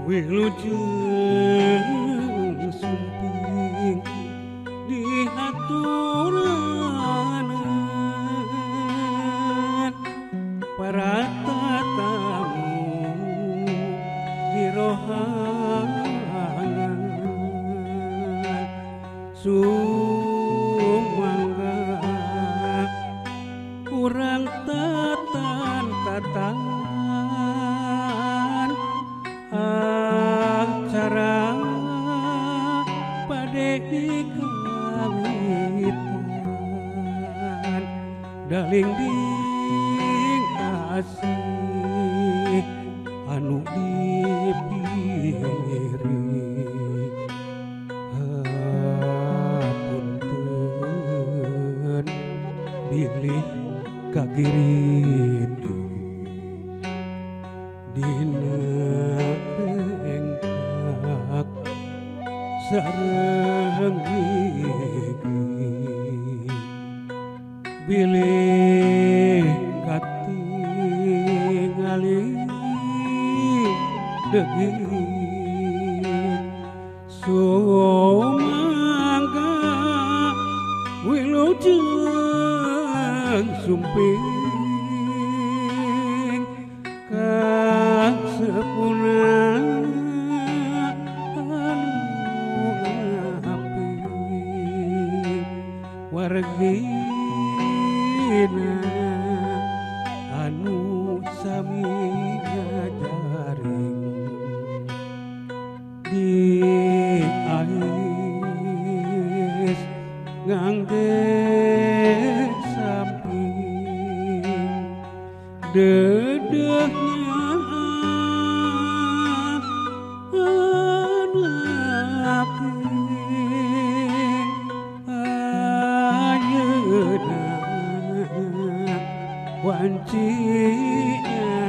wilujeng sumping dihaturanan para tatamu di rohangan sumangga kurang tatan acara pade dikawitan daling ding asih anu dipiri hapunten bilih kagirid dina engkak sareng gigi bilih katingali degi sumangga wilujeng sumping kang sepuna anu api wargina anu sami ngajaring di ais ngangge samping dedehnya anaki ayeuna wanci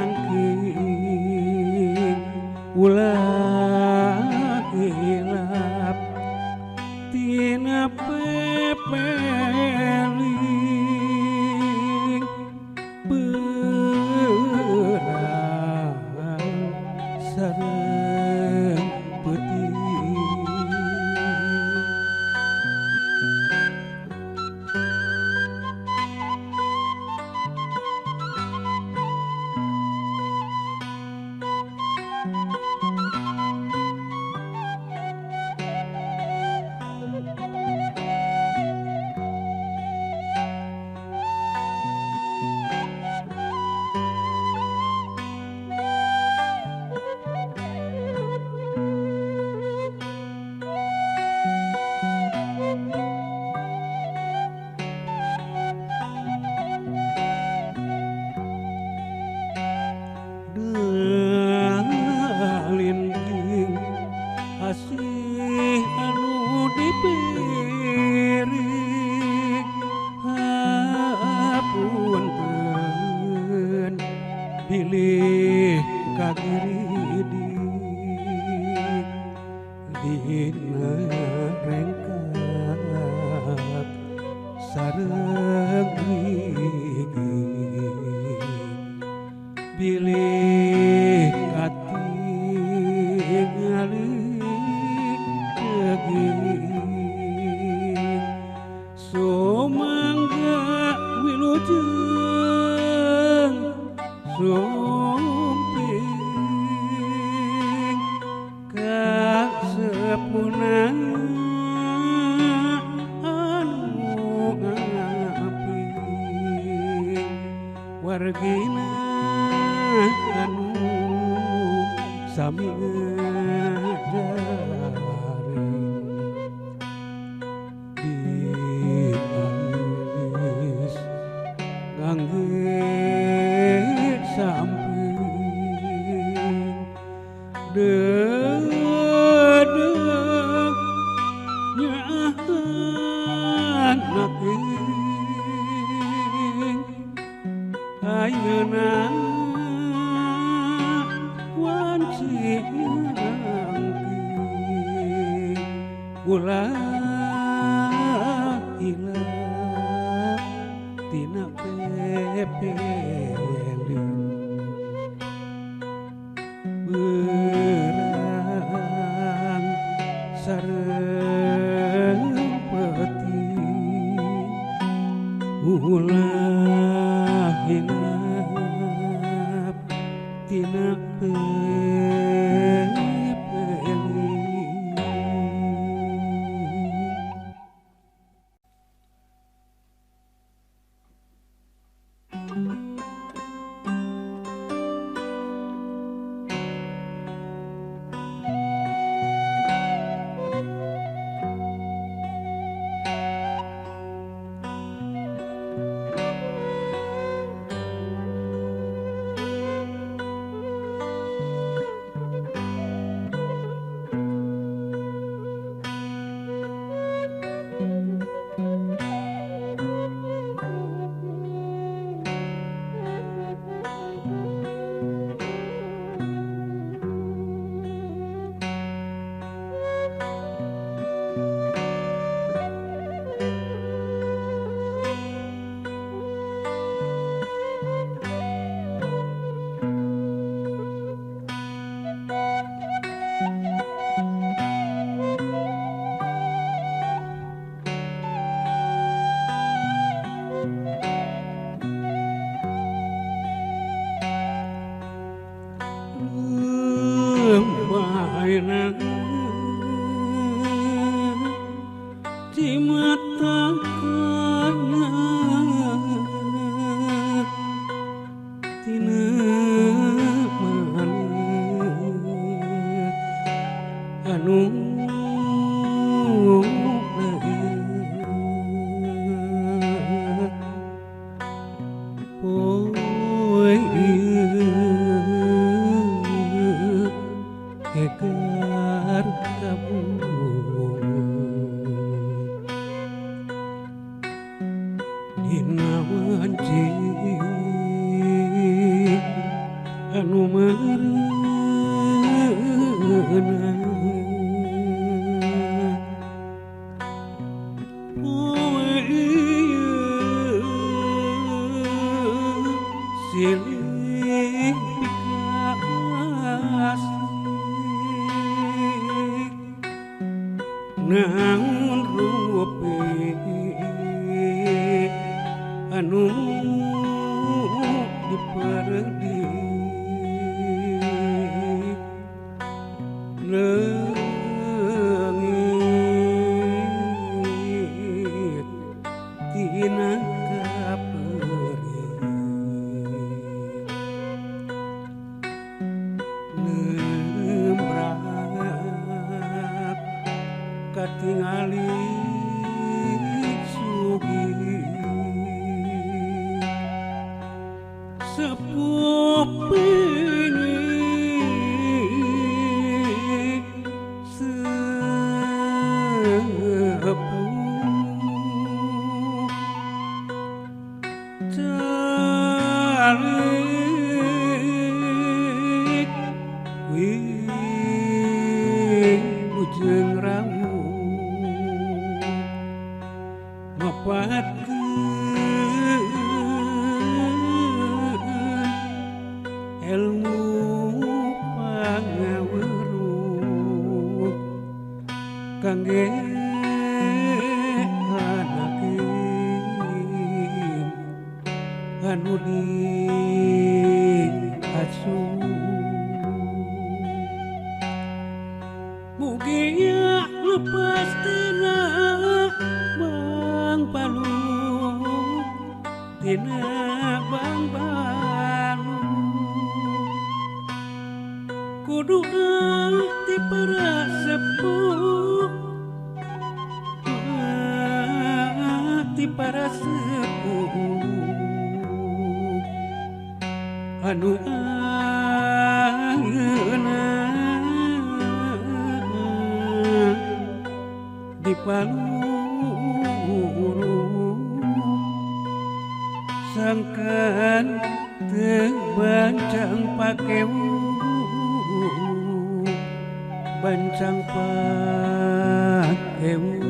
angking ulah hilap tina pepeling perang sareng peuting dalinding asih anu dipiring hapunten bilih kagiridik dina rengkak sareng gigi bilih katingali degi sumangga wilujeng sumping kang sepuna anu ngapi wargina anu sami ngajaring di alis ngangge samping dedeg nyanak ayeuna wanci angking ulah ilah tina pepeling anu merenang silih pikasih namun rupi anu diperdi leungit tina kaperi nembrak katingali sugih sepuh ini sepuh calik wilujeng ramu mapatkeun ilmu pangaweruh kangge anakeun anu diasuh mugi lepas tina bang palu tina bang balu kudu ti para sepuh ti para sepuh anu ayeuna di Paluru sangkan teu bancang pakewu bancang pakewu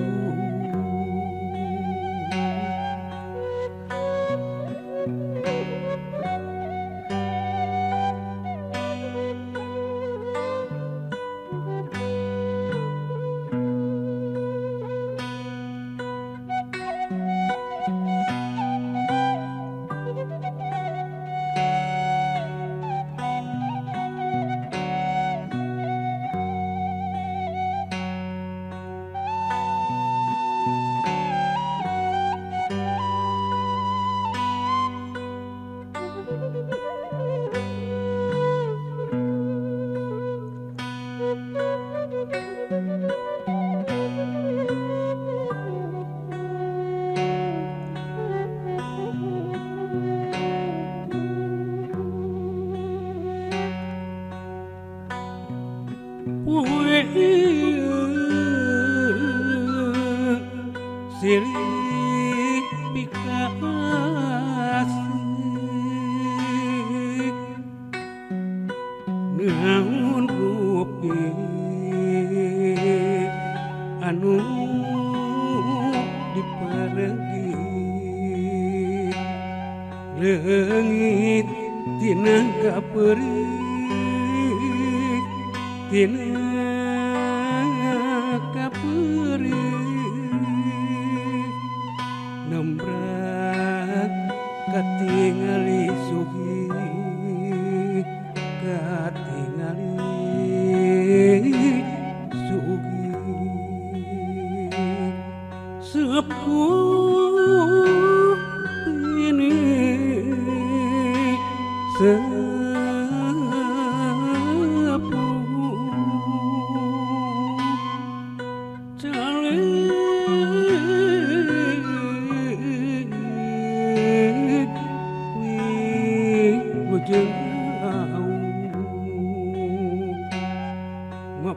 silih pikasih namun rupi anu diparengi leungit tina kaperi tina kaperi nembrak katingali sugih katingali sugih sepuh ini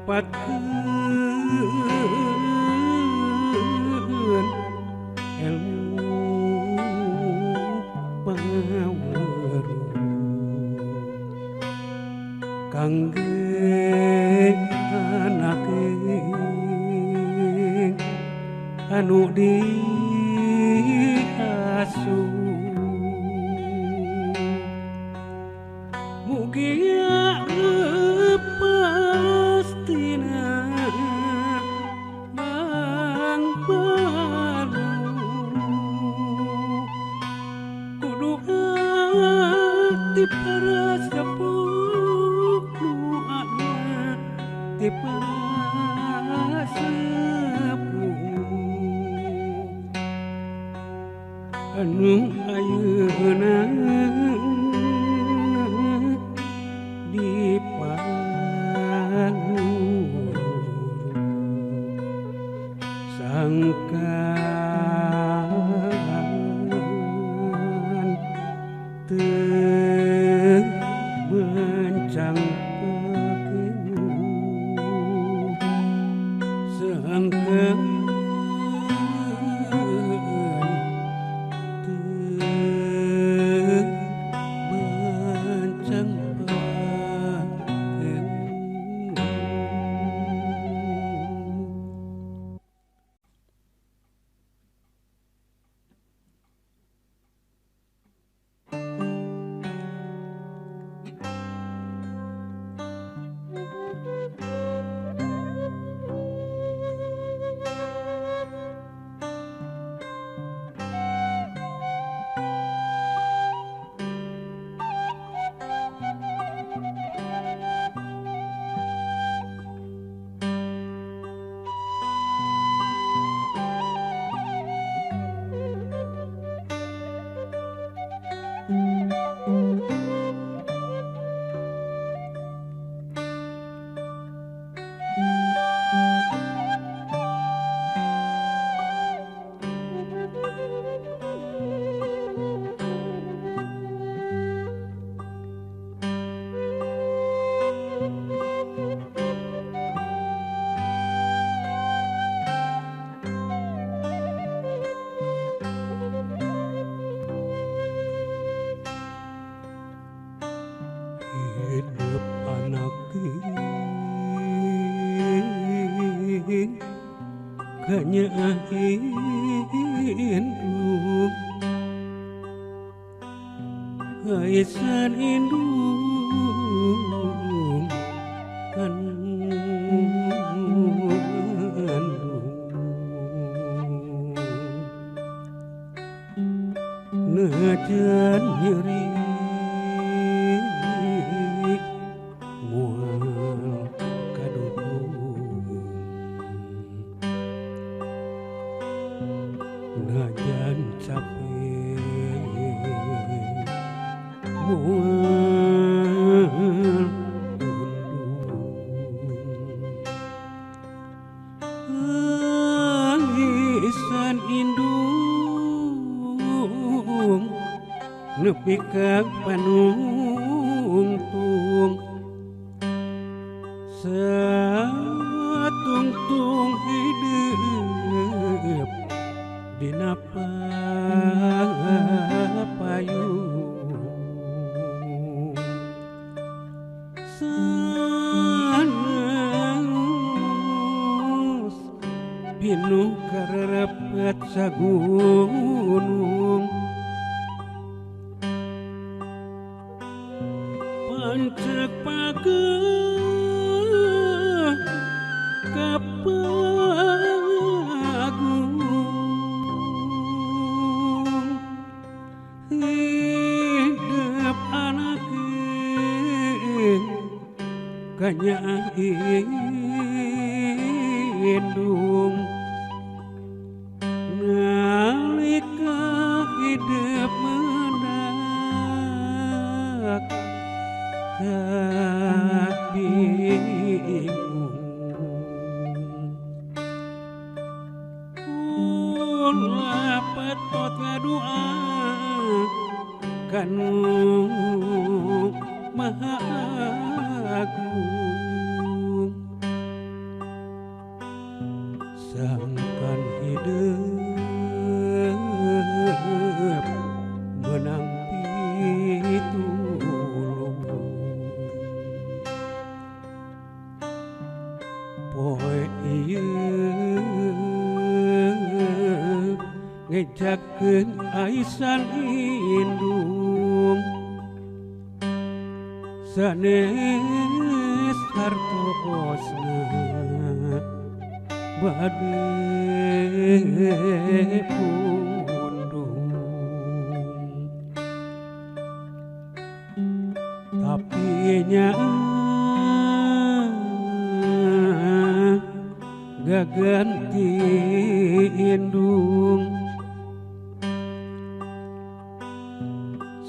ngapatkeun ilmu pangaweruh kangge anake anu diasuh mugia pastina bang baru kudu hati para sepuh doanya ti para sepuh anu ayeuna sangkan teu mencang pekemu sangkan teu mencang hidup anak kanyain indung kaisan indung najan nyeri mual kadukung najan capek mual tangisan indung nepi ka panungtung satungtung hidup dina payung sanes pinuh karepet sagunung pancek pageh kapagung hidup anak kanyain indung nalika hidup mendak kabingung ulah petot ngadua kanu maha agung sangkan hidup menang pitulung ngejakeun aisan indung sanes hartosna bade pundung tapi nya gak ganti indung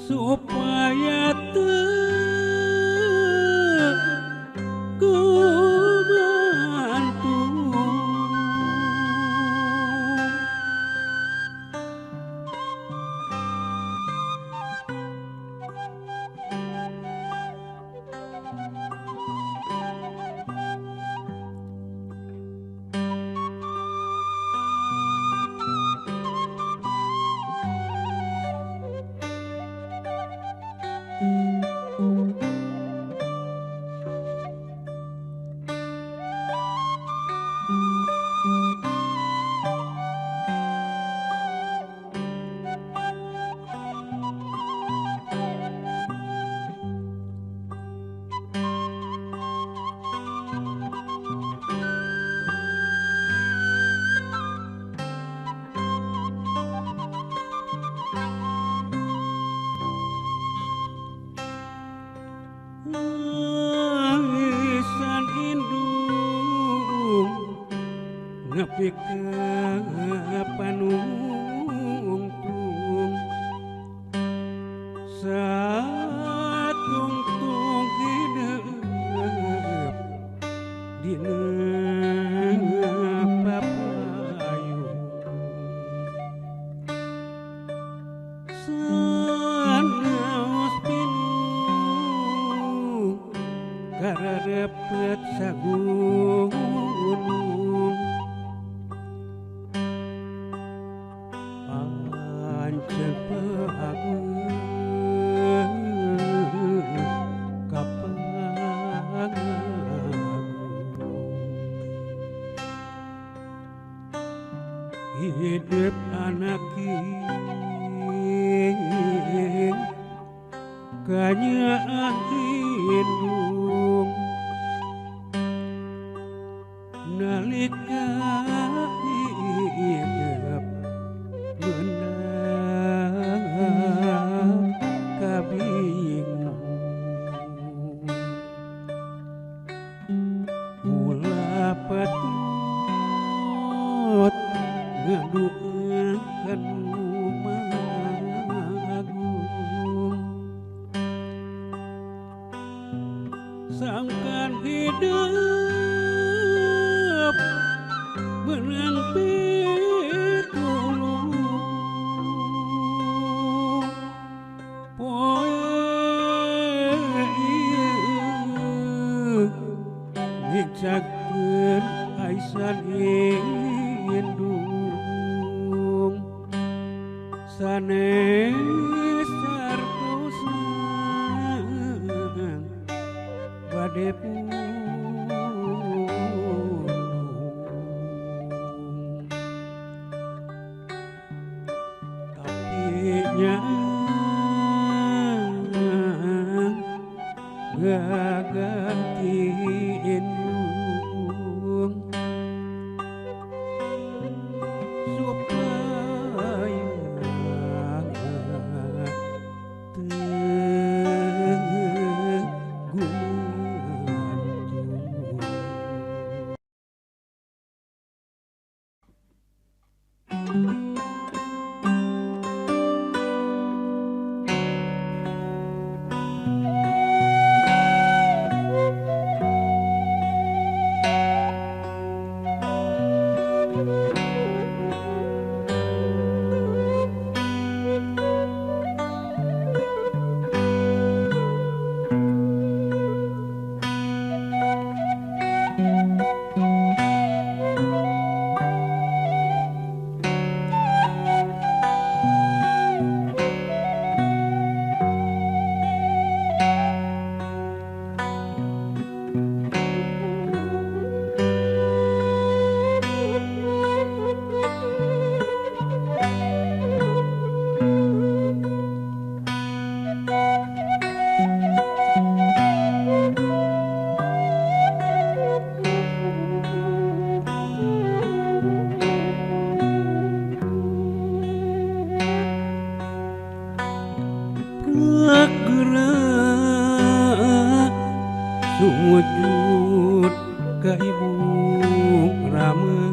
supaya kumantung aisan indung nepi ka panungtung satungtung hidup dina papayung sanaos pinuh kararepet sagunung pancen paageun kapangagung hidup anak king kanyaan indung nalika hidup menang kabingung mula patut ngaduakeun Mahagung sangkan hidup menang pitulung poe ieu ngejakeun aisan indung sanes hartosna bade pundung tapi nya gak ganti indung supaya sumujud ka ibu rama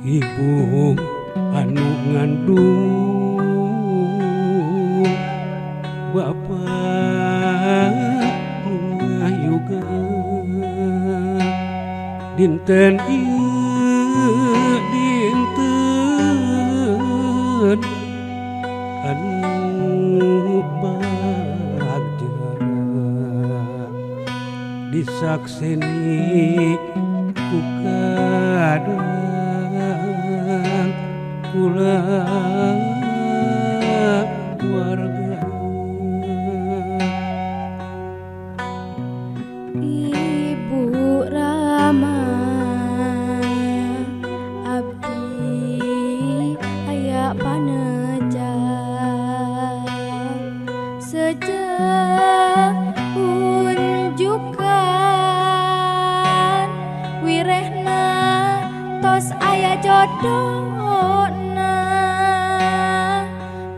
ibu anu ngandung bapak ngayuga dinten ieu dinten anu bagja disakseni ku kadang kula warga Ibu Rama abdi aya panejar sejak unjukan wirehna tos aya jodohna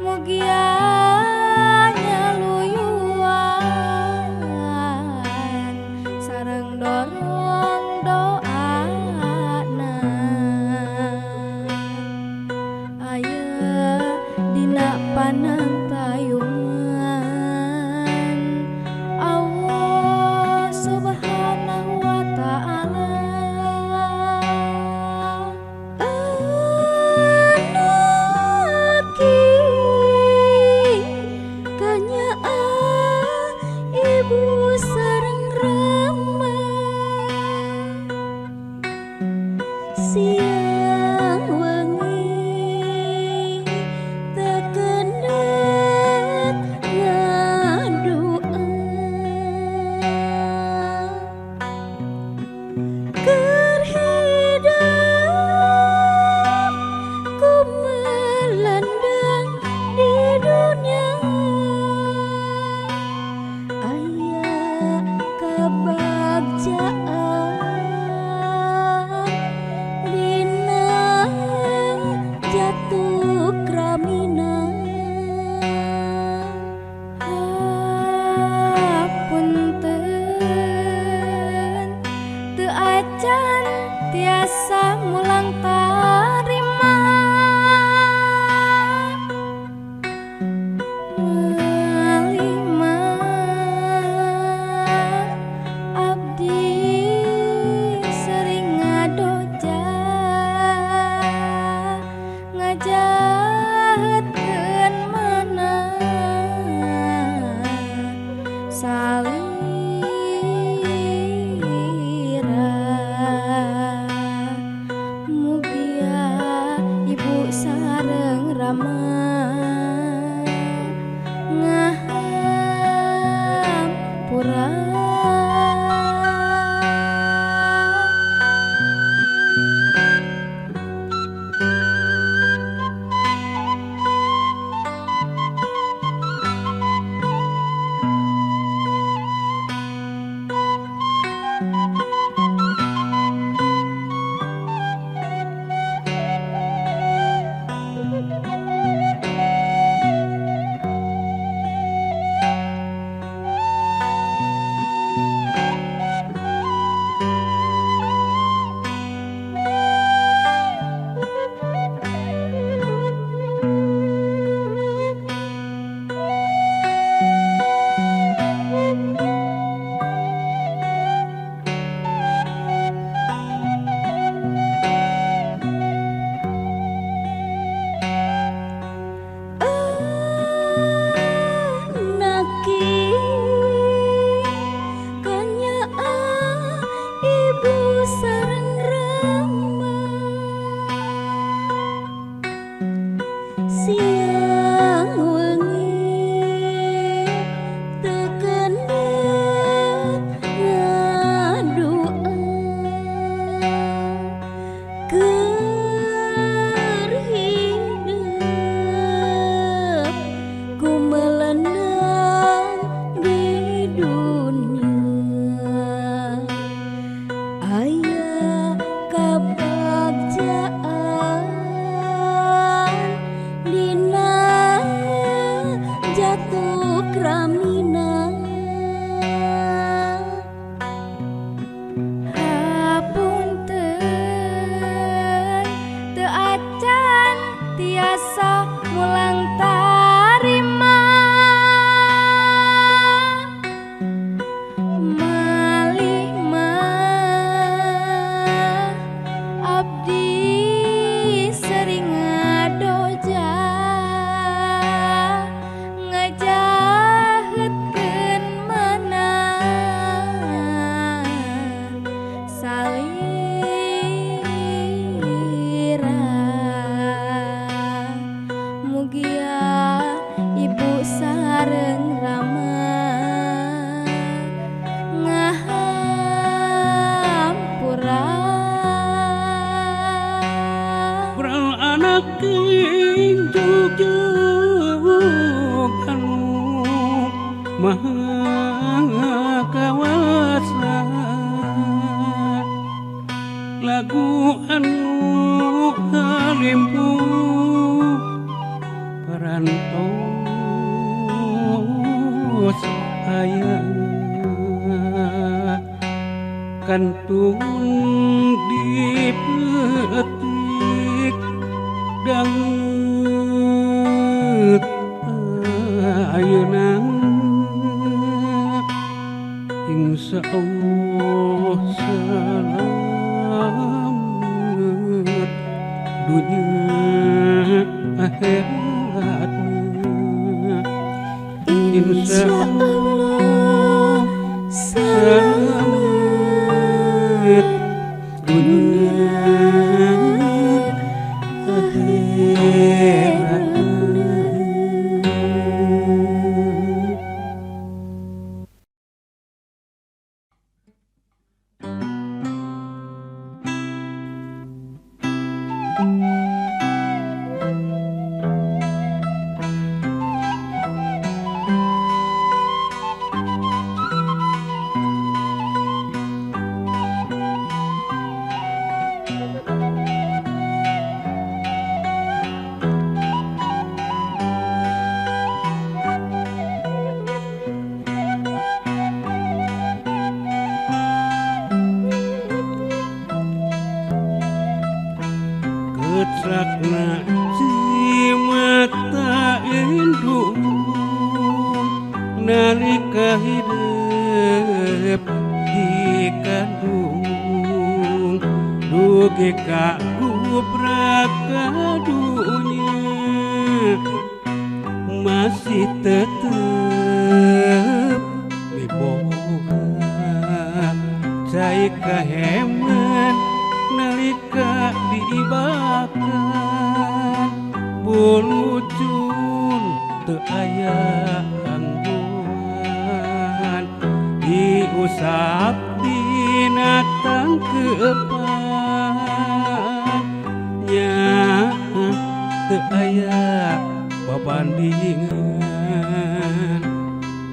mugia nyaluyuan sareng dorong doana aya dina panantayungan Allah subhanahu wa ta'ala anaki kanyaan ibu sareng rama siang wengi teu keundet ngadua keur hidup ku melendang di dunia aya kebagjaan dina jatuh kramina hapunten teu acan tiasa mulang tarima Malimah abdi sering ngadoja ngajahetkeun mana salira mugia ibu sareng rama ngahampura anaki kanyaan ibu sareng rama siang wengi teu keundet ngadua keur hidup ku melendang di dunia aya kebagjaan dina jatuh kramina Maha kawasa lagu anu halimpu parantos aya kantun dipetik dangdut ayeuna insya Allah selamat dunia akhiratna insya Allah selamat dunia akhiratna. Ketrakna cimata indung nalika hidup di kandung dugi ka gubrak kadunya masih tetep diboga cai kaheman nalika diibakan bulucun teu aya angguan diusap dina tangkepan nya teu aya babandingan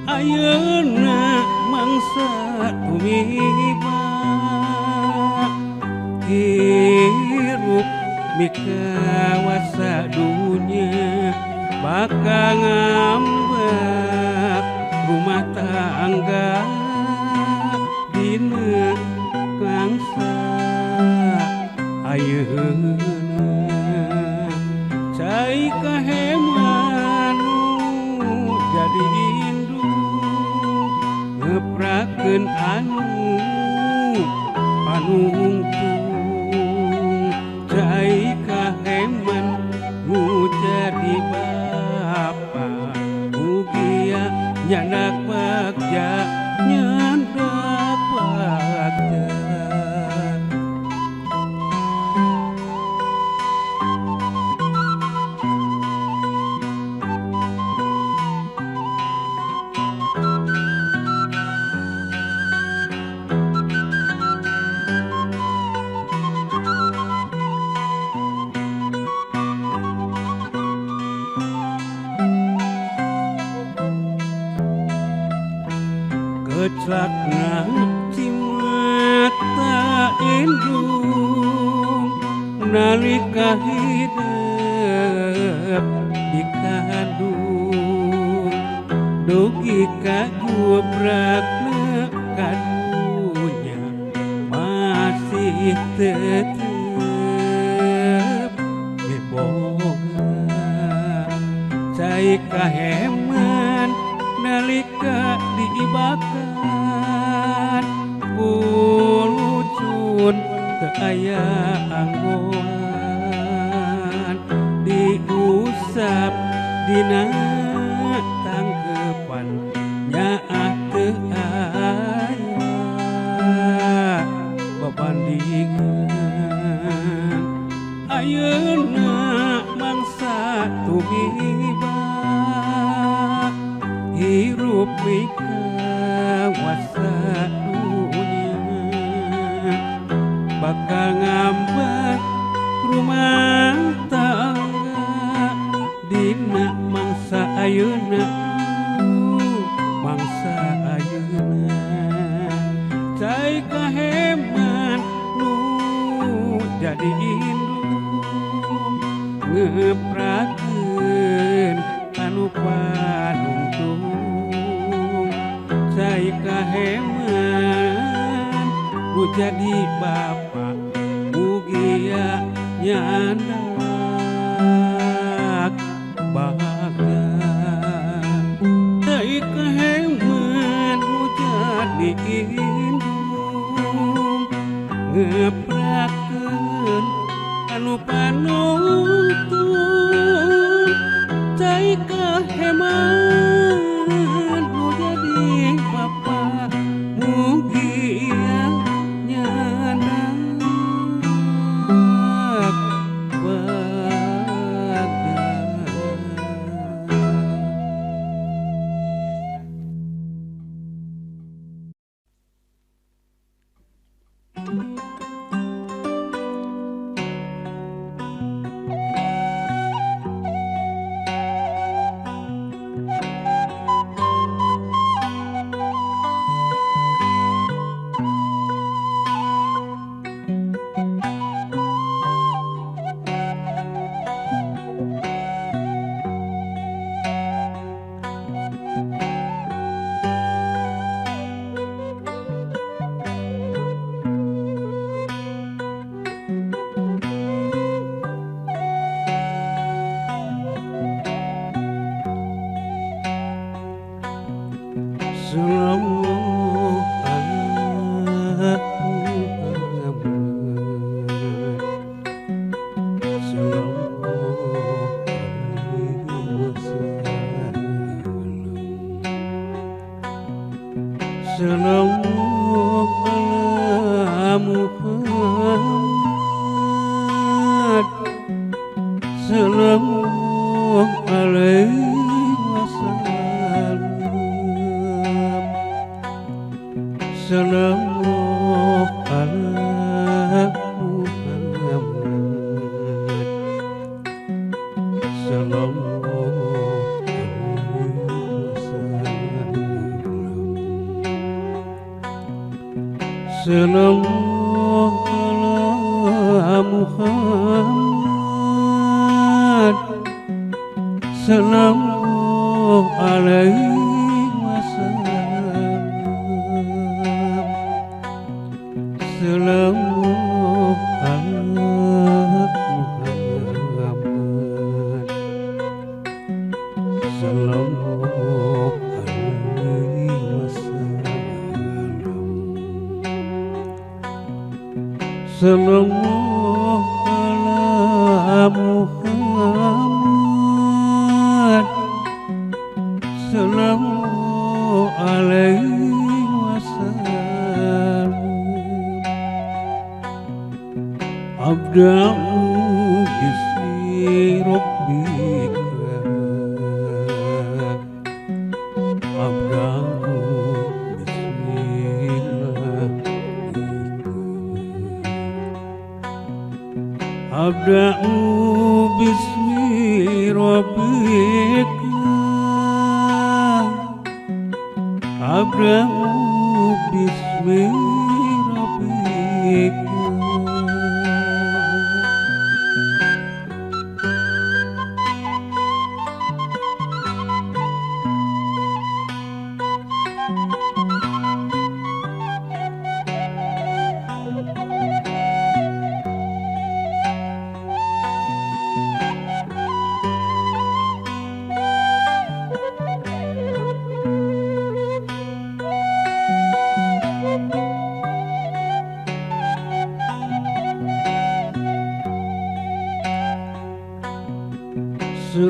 ayeuna mangsa tumiba hirup mikawasa dunya bakal ngambek rumah tangga dina kangsa ayeuna cai kahemanu jadi indung ngeprakeun anu panungtung cai kaheman nu jadi bapa mugia nyandak bagja nyandak bagja. Keclakna cimata indung nalika hidup di kandung dugi ka gubrakna kadunya masih tetep diboga cai kaheman nalika diibakan bulucun teu aya anggoan diusap dina tangkepan nyaah teu aya babandingan ayeuna mangsa tumiba hirup mikawasa dunya bakal ngambek rumah tangga dina mangsa ayeuna kaheman nu jadi bapak mugia nyandak bahagia teu kaheman nu jadi indung ngeprakeun anu panuntun teu kaheman nu jadi papa mugia nyandak bahagia. Sallallahu alaihi wasallam. Sallallahu ala Muhammad. Sallallahu alaihi wasallam. Sallallahu ala Muhammad. Sallallahu alaihi wasallam. Abda'u bismi rabbika. Abda'u bismillah. Abda'u bismi rabbika. Abda'u bismi rabbika.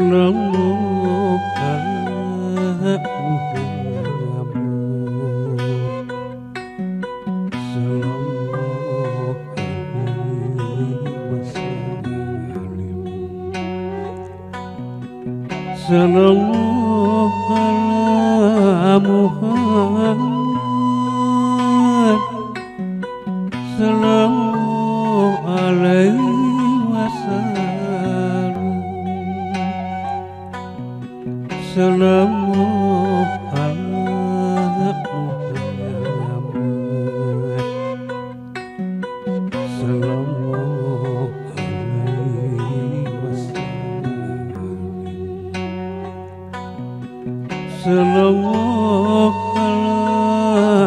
Sallallahu ala Muhammad. Sallallahu alaihi wasallam. Sallallahu ala Muhammad. Sallallahu alaihi wasallam. Sallallahu ala Muhammad. Sallallahu alaihi wasallam. Sallallahu ala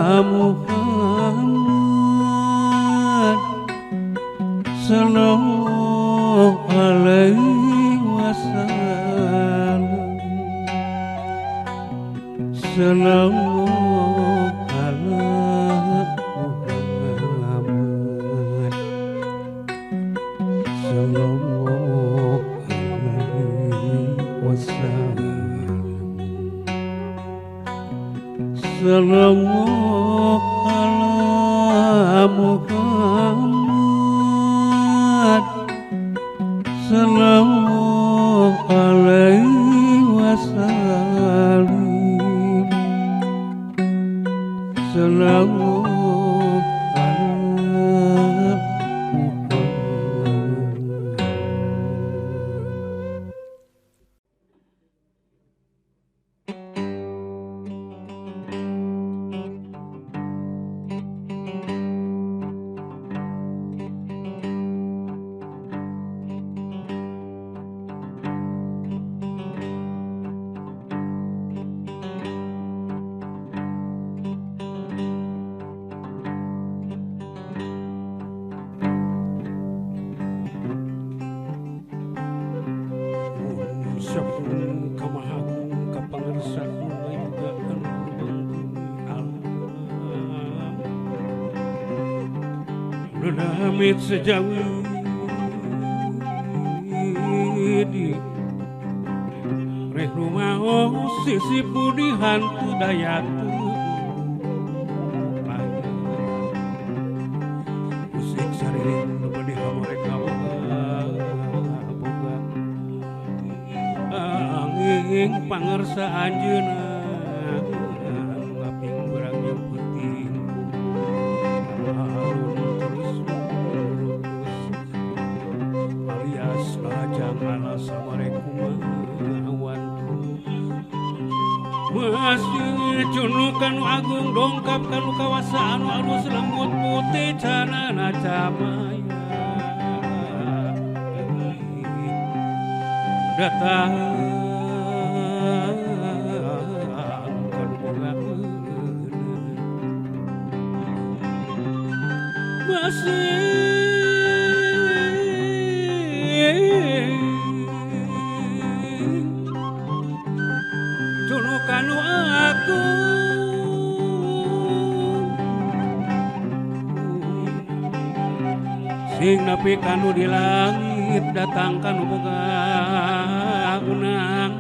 Sallallahu ala Muhammad Sallallahu alaihi wasallam Sallallahu ala Muhammad Sallallahu alaihi wasallam Sallallahu ala Muhammad. Sampun kamahagung kapangersan ngayogaan alam Nunamit sejauh di reh rumah sisi budi hantu dayatu musik sariring budi hamorek angin pangersa anjeuna ngaping berang yang penting alun terus alias lajang ala Assalamualaikum masih cunukan agung dongkap kanu kawasaan alus lembut putih canana camaya datang Tunukan aku sing napi kanu di langit datang kanu boga unang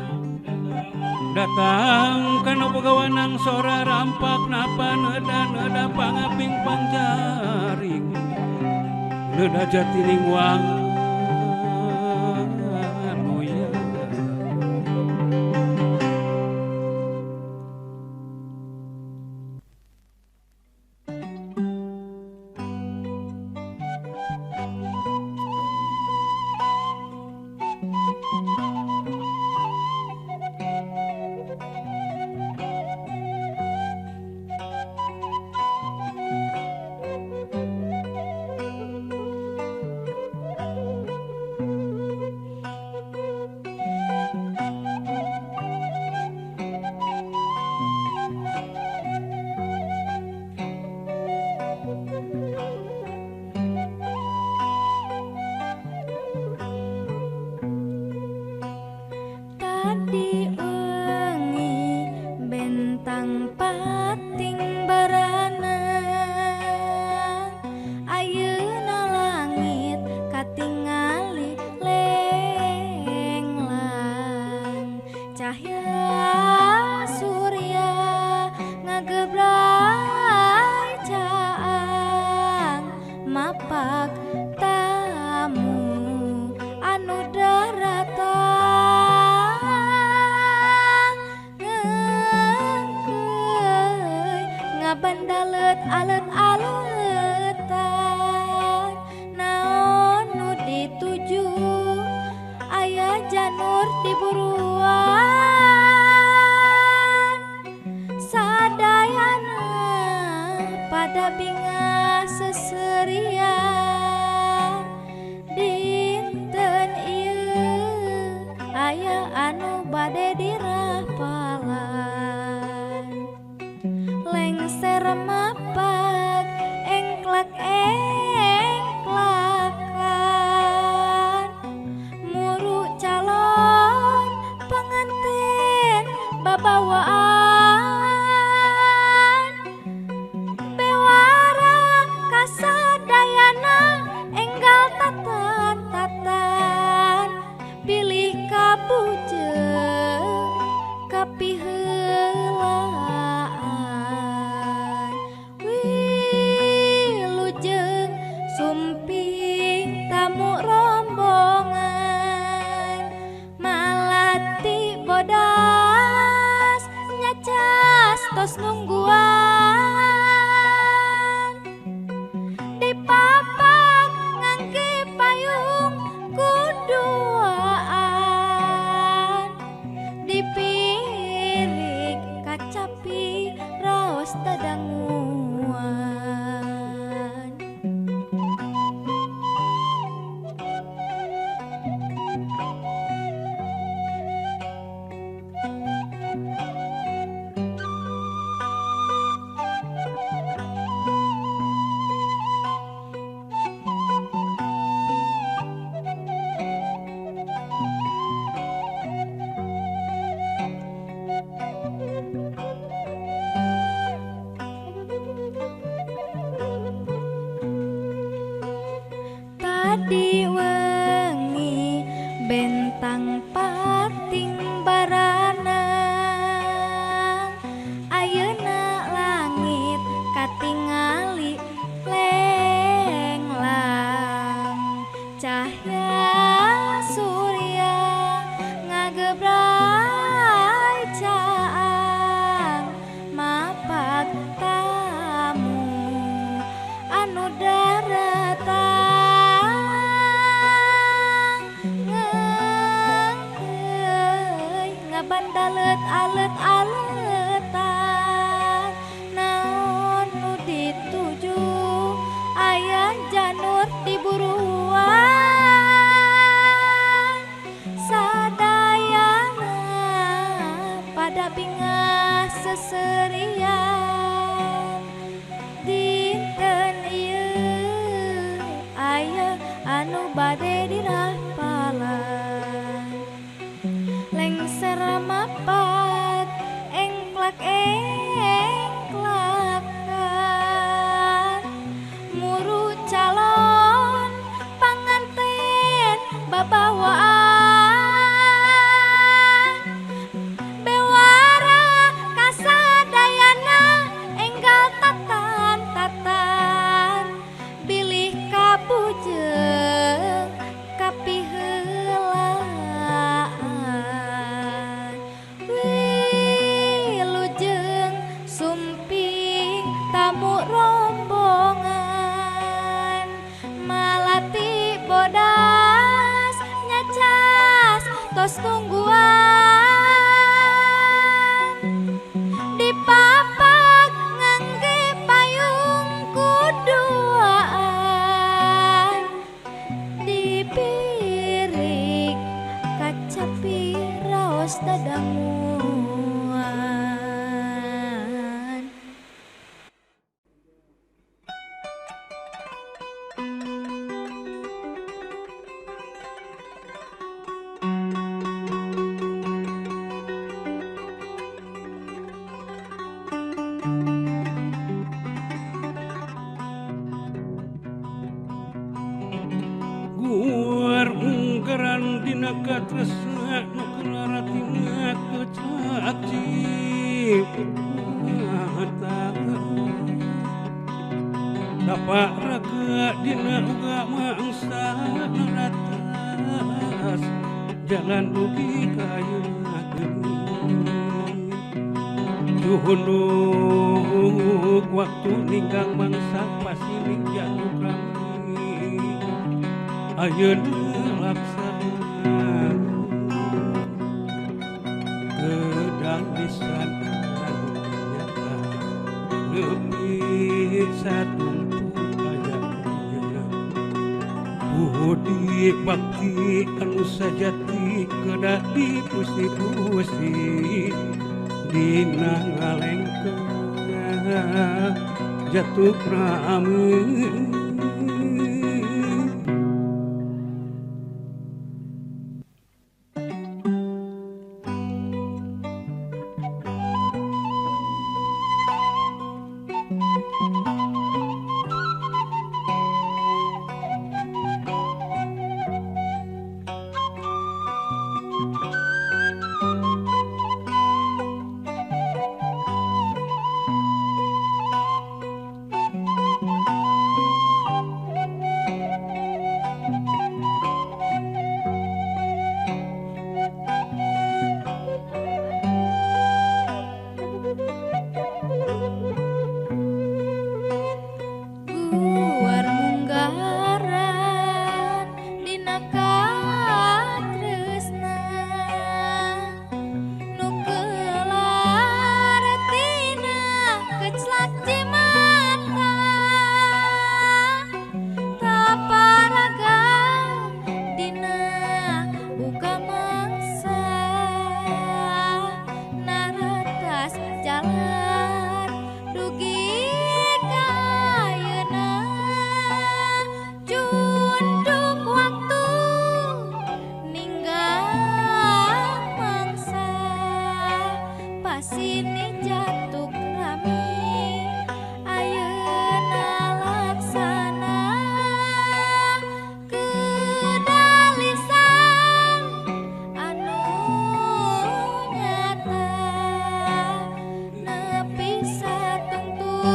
datang kanu boga wanang sora rampak napa neda pangaping pangjaring neda jatining wangan moya Tadi wengi bentang pating barana ayeuna langit katingali lenglang cahya surya ngagebrai caang mapak tamu anu daratan bandalet alet-aletan naon nu dituju aya janur di buruan sadayana pada bingah seserian dinten ieu aya anu bade dirapalan lengser mapak engklak-engklakan muru calon pengantin babawaan tos nungguan di papak ngangge payung kuduaan dipirik kacapi raos dadanguan tadi wengi bentang pating barana ayeuna langit katingali lenglang cahya surya ngagebrai caang mapak tamu anu daratan bandalet alet-aletan naon nu dituju aya janur diburuan sadayana pada bingah seserian dinten ieu aya anu bade dirapalan lengser mapat engklak-engklakan muru calon panganten babawaan bewara kasadayana enggal tatan-tatan bilih kabujeng kapiheulaan wilujeng sumping tamu rombongan malati bodas nyacas tos tungguan di papak ngangge payung kuduaan dipirik kacapi raos dadanguan guar ungkaran dina katresna nu kelaratina kecaci mata dapat raga dina uga mangsa naratas jalan ugi kayu Juhunduk waktu ninggang mangsa pasiling jatuh rami ayeuna laksana gedang lisan nyata nepi satungtung ayatnya budi bakti anu sajati kedah dipusi-pusi dina ngalengkeun jatuh rami jalan dugi kayeuna junduk waktu ninggal mangsa pasini jatuh rami ayeuna laksana kedalisan anu nyata nepi satungtung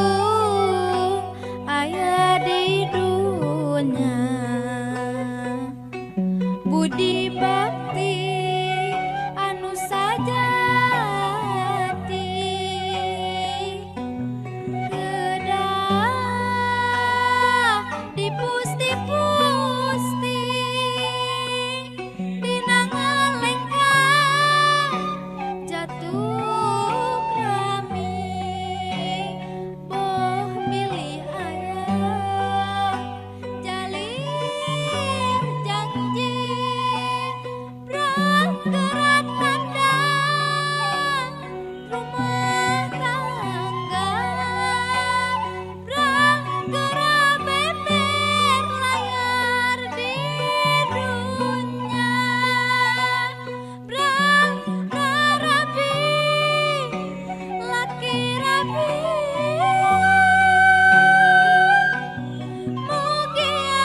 aya di dunya budi bakti anu sajati kedah dipusti-pusti dina ngalengkang jatuh rami boh milih aya jalir janji bergerak tandang rumah tangga bergerak beber layar di dunia rabi laki rabi mugia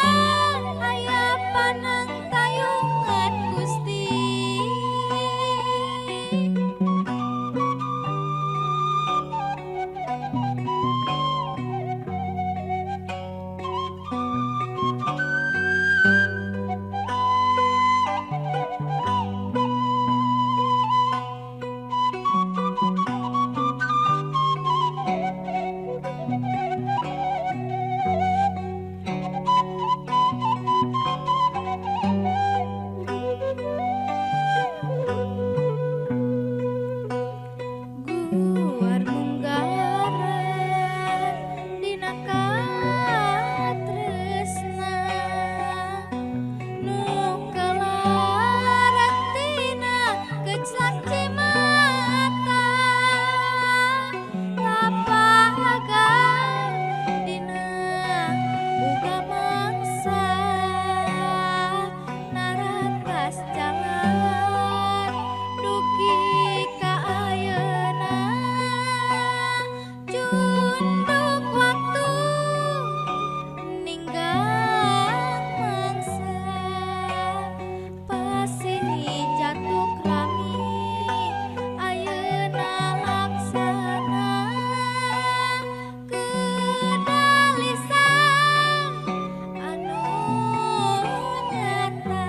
aya panang tayungan Gusti guar munggaran dina katresna nu kelarak tina kecaci mata tapagan dina uga mangsa naratas jalan dugi ka ayeuna junduk waktu ninggal mangsa pasini jatuh rami ayeuna laksana kedalisan anu nyata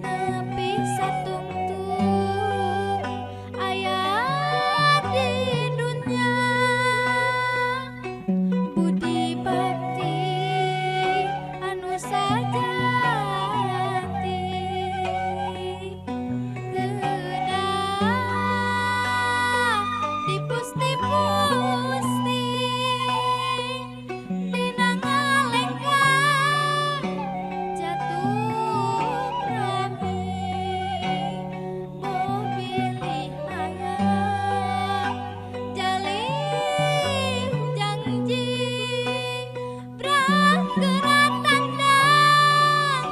nepi satungtung aya di dunya budi bakti anu sajati kedah dipusti-pusti dina ngalengkang jatuh rami boh pilih aya jalir janji bergerak tandang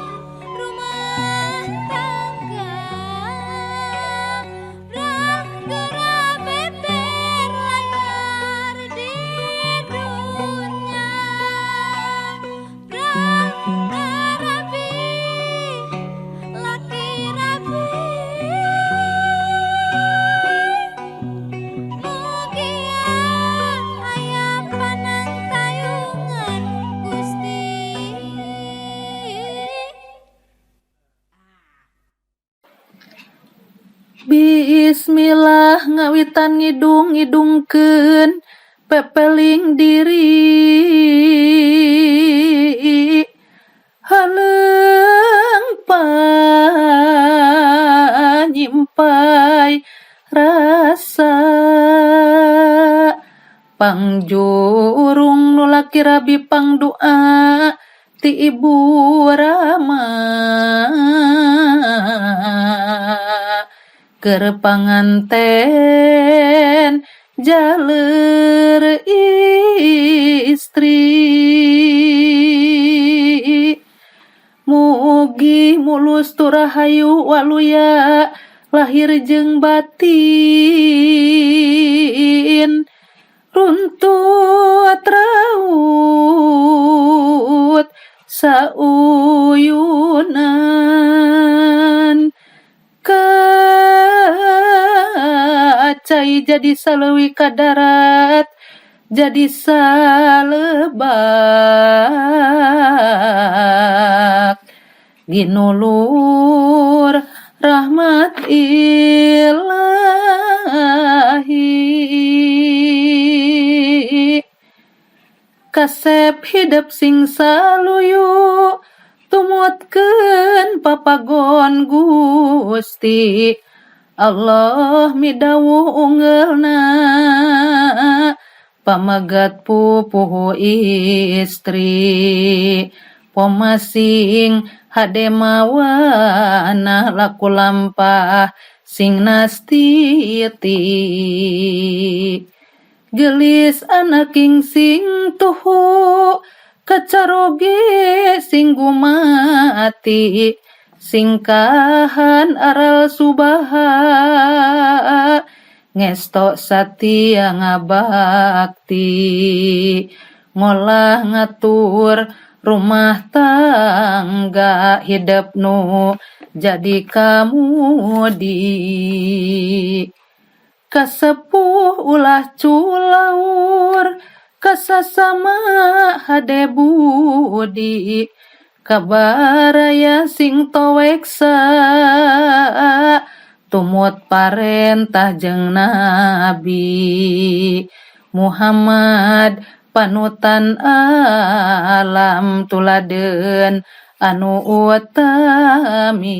rumah tangga bergerak beber layar di dunia rabi laki rabi mugia aya panang tayungan Gusti Bismillah ngawitan ngidung-ngidungkeun pepeling diri haleng panyimpai rasa pangjurung nu laki rabi pangdoa ti Ibu Rama keur panganten jaler istri mugi mulus turahayu waluya lahir jeung batin runtut raut sauyunan kacai jadi salewi ka darat jadi salebak ginulur rahmat ilahi kasep hidup sing saluyu tumutkeun papagon Gusti Allah midawuh unggelna pamagat pupuh istri pomasing hade mawana laku lampah sing nastiti gelis anaking sing tuhu kacaroge sing gumati singkahan aral subaha ngesto satia ngabakti ngolah ngatur rumah tangga hidup nu jadi kamudi kasepuh ulah culaur kasasama hade budi kabaraya sing toweksa tumut parentah jeung Nabi Muhammad panutan alam tuladeun anu utami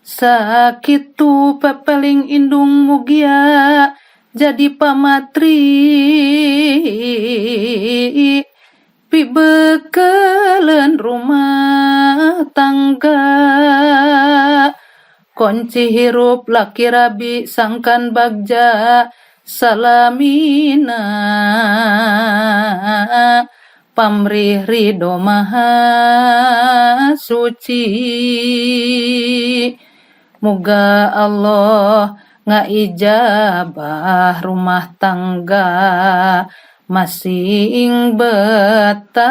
sakitu pepeling indung mugia jadi pamatri pibekeleun rumah tangga kunci hirup laki rabi sangkan bagja salamina pamrih ridho maha suci muga Allah ngaijabah rumah tangga masing betah